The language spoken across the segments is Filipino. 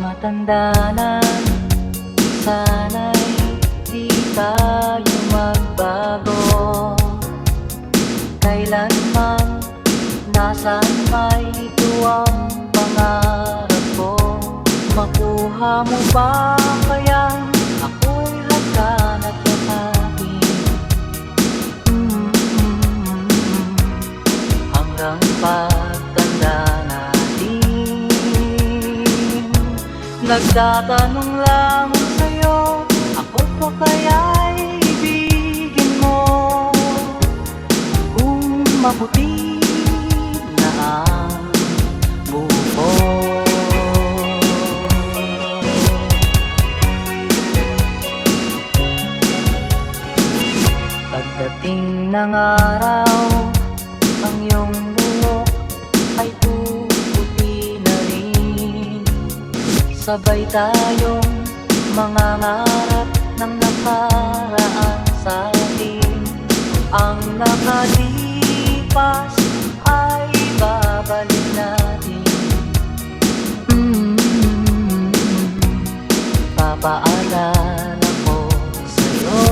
matanda na, sana'y di tayo magbago. Kailanman, nasaan may ito ang pangarap ko. Makuha mo ba kaya ako'y hagkan at yakapin, hanggang pagtanda natin. Nagtatanong lang sa'yo, ako pa kaya'y ibigin mo kung maputi na ang buko. Pagdating ng araw, ang iyong buhok ay puputi na rin. Sabay tayong mangangarap ng nakaraan sa atin. Ang nakalipas ay babalik natin. Papaalala ko sa'yo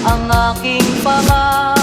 ang aking pangarap.